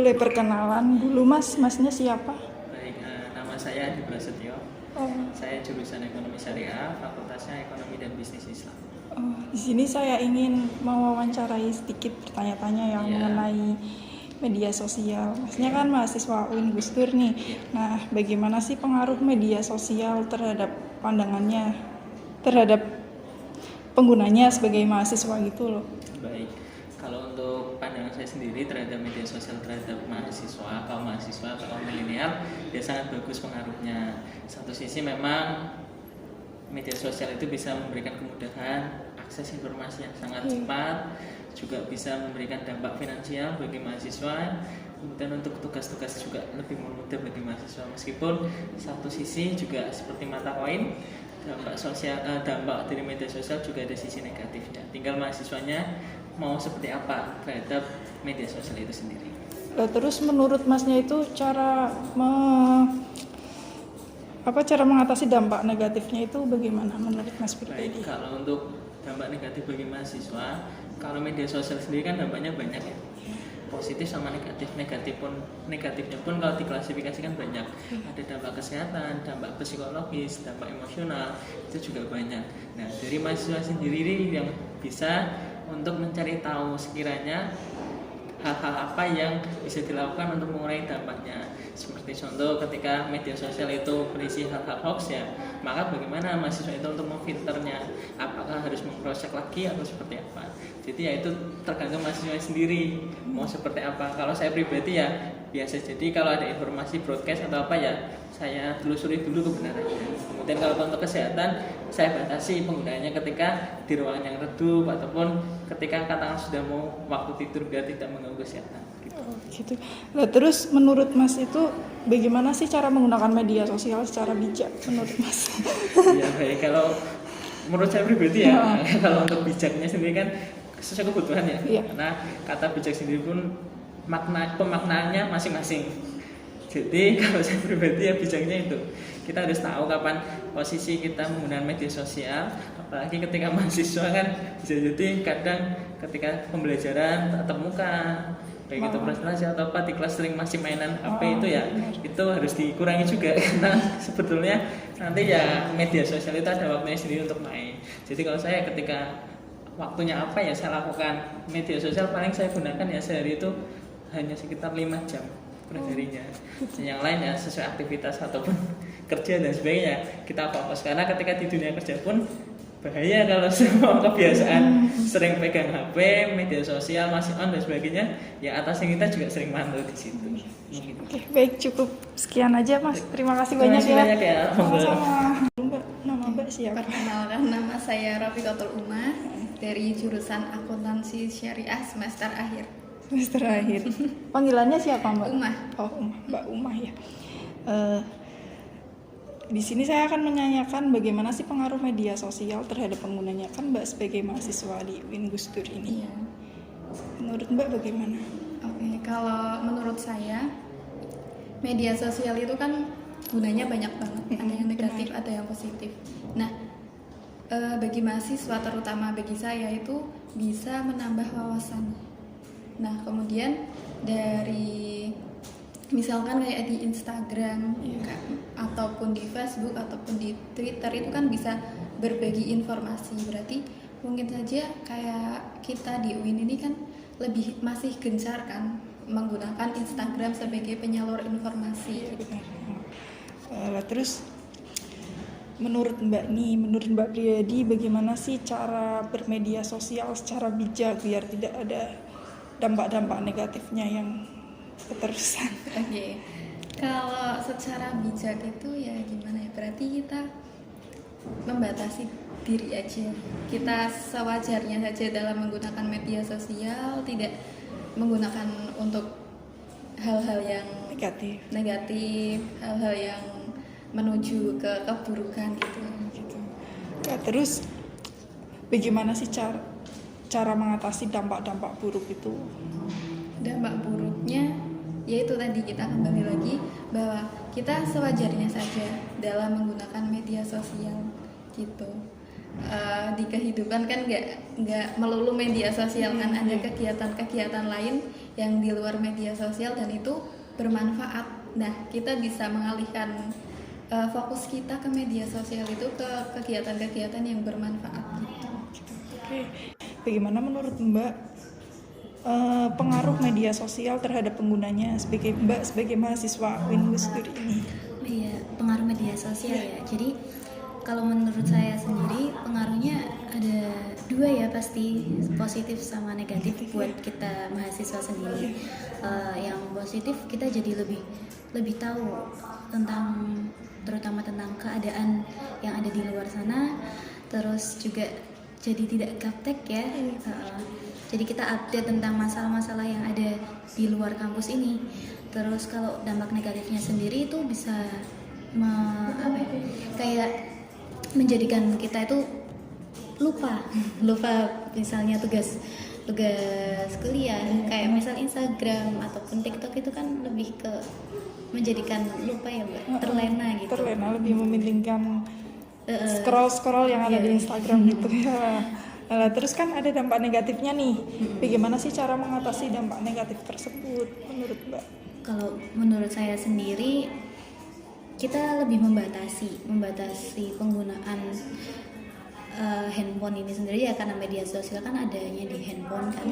boleh perkenalan dulu Mas, Masnya siapa? Baik, nama saya Adi Prasetyo. Oh, Saya jurusan Ekonomi Syariah, Fakultasnya Ekonomi dan Bisnis Islam. di sini saya ingin mewawancarai sedikit bertanya-tanya yang Iya. mengenai media sosial. Masnya kan mahasiswa UIN Gus Dur nih. Iya. Nah, bagaimana sih pengaruh media sosial terhadap pandangannya, terhadap penggunanya sebagai mahasiswa gitu loh? Baik, kalau untuk pandangan saya sendiri terhadap media sosial terhadap mahasiswa, kaum mahasiswa atau kaum milenial, dia sangat bagus pengaruhnya. Satu sisi memang media sosial itu bisa memberikan kemudahan akses informasi yang sangat cepat, juga bisa memberikan dampak finansial bagi mahasiswa. Kemudian untuk tugas-tugas juga lebih mudah bagi mahasiswa, meskipun satu sisi juga seperti mata koin, dampak dari media sosial juga ada sisi negatifnya. Tinggal mahasiswanya mau seperti apa terhadap media sosial itu sendiri. Terus menurut Masnya itu cara mengatasi dampak negatifnya itu bagaimana menurut Mas pribadi? Baik, kalau untuk dampak negatif bagi mahasiswa, kalau media sosial sendiri kan dampaknya banyak ya, positif sama negatif. Negatifnya pun kalau diklasifikasikan banyak, ada dampak kesehatan, dampak psikologis, dampak emosional, itu juga banyak. Nah, dari mahasiswa sendiri yang bisa untuk mencari tahu sekiranya hal-hal apa yang bisa dilakukan untuk mengurangi dampaknya. Seperti contoh ketika media sosial itu berisi hal-hal hoax ya, maka bagaimana mahasiswa itu untuk memfilternya, apakah harus meng-cross check lagi atau seperti apa. Jadi ya itu tergantung mahasiswa sendiri mau seperti apa. Kalau saya pribadi ya biasa, jadi kalau ada informasi broadcast atau apa ya saya telusuri dulu kebenarannya. Kemudian kalau untuk kesehatan saya batasi penggunaannya ketika di ruangan yang redup ataupun ketika katakan sudah mau waktu tidur biar tidak mengganggu kesehatan. Gitu. Nah, terus menurut Mas itu bagaimana sih cara menggunakan media sosial secara bijak menurut Mas? Ya baik, kalau menurut saya pribadi ya, kalau untuk bijaknya sendiri kan sesuai kebutuhan ya. Iya. Karena kata bijak sendiri pun pemaknaannya masing-masing. Jadi kalau saya pribadi ya bijaknya itu kita harus tahu kapan posisi kita menggunakan media sosial, apalagi ketika mahasiswa kan bisa jadi kadang ketika pembelajaran tatap muka baik itu presentasi atau apa di kelas sering masih mainan HP itu ya itu harus dikurangi juga karena sebetulnya nanti ya media sosial itu ada waktunya sendiri untuk main. Jadi kalau saya ketika waktunya apa ya saya lakukan, media sosial paling saya gunakan ya sehari itu hanya sekitar 5 jam per harinya. Yang lain ya sesuai aktivitas ataupun kerja dan sebagainya kita fokus, karena ketika di dunia kerja pun bahaya kalau semua kebiasaan sering pegang HP, media sosial masih on dan sebagainya, ya atasan kita juga sering mantul di situ. Oke, baik, cukup sekian aja Mas. Terima kasih banyak ya. Banyak ya. Sama-sama. Mbak, nama Mbak siapa? Perkenalkan, nama saya Rafiqatul Umah dari jurusan Akuntansi Syariah semester akhir. Semester akhir. Panggilannya siapa Mbak? Umah. Oh, Umah. Mbak Umah ya. Di sini saya akan menanyakan bagaimana sih pengaruh media sosial terhadap penggunanya. Kan Mbak sebagai mahasiswa di UIN Gus Dur ini. Iya. Menurut Mbak bagaimana? Oke, kalau menurut saya media sosial itu kan gunanya banyak banget. Ada yang negatif, ada yang positif. Nah, bagi mahasiswa terutama bagi saya itu bisa menambah wawasan. Nah, kemudian dari misalkan kayak di Instagram ataupun di Facebook ataupun di Twitter itu kan bisa berbagi informasi. Berarti mungkin saja kayak kita di UIN ini kan lebih masih gencar kan menggunakan Instagram sebagai penyalur informasi. Terus menurut Mbak pribadi bagaimana sih cara bermedia sosial secara bijak biar tidak ada dampak-dampak negatifnya yang keterusan? Oke. Kalau secara bijak itu ya gimana ya? Berarti kita membatasi diri aja. Kita sewajarnya saja dalam menggunakan media sosial, tidak menggunakan untuk hal-hal yang negatif, hal-hal yang menuju ke keburukan gitu. Ya, terus bagaimana sih cara mengatasi dampak-dampak buruk itu? Dampak buruknya yaitu tadi kita kembali lagi bahwa kita sewajarnya saja dalam menggunakan media sosial gitu. Di kehidupan kan nggak melulu media sosial, kan ada kegiatan-kegiatan lain yang di luar media sosial dan itu bermanfaat. Nah, kita bisa mengalihkan fokus kita ke media sosial itu ke kegiatan-kegiatan yang bermanfaat gitu. Oke, bagaimana menurut Mbak pengaruh media sosial terhadap penggunanya sebagai mahasiswa UIN Gus Dur ini? Iya, pengaruh media sosial ya. Jadi kalau menurut saya sendiri pengaruhnya ada dua ya, pasti positif sama negatif buat kita mahasiswa sendiri. Yang positif kita jadi lebih tahu terutama tentang keadaan yang ada di luar sana. Terus juga jadi tidak gaptek ya. Jadi kita update tentang masalah-masalah yang ada di luar kampus ini. Terus kalau dampak negatifnya sendiri itu bisa kayak menjadikan kita itu lupa misalnya tugas kuliah, kayak misal Instagram ataupun TikTok itu kan lebih ke menjadikan lupa ya Mbak, terlena gitu. Terlena, lebih mementingkan scroll yang ada di Instagram gitu ya. Nah, terus kan ada dampak negatifnya nih. Bagaimana sih cara mengatasi dampak negatif tersebut menurut Mbak? Kalau menurut saya sendiri, kita lebih membatasi penggunaan handphone ini sendiri ya, karena media sosial kan adanya di handphone kan.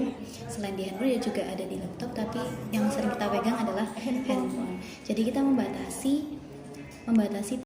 Selain di handphone ya juga ada di laptop, tapi yang sering kita pegang adalah handphone. Jadi kita membatasi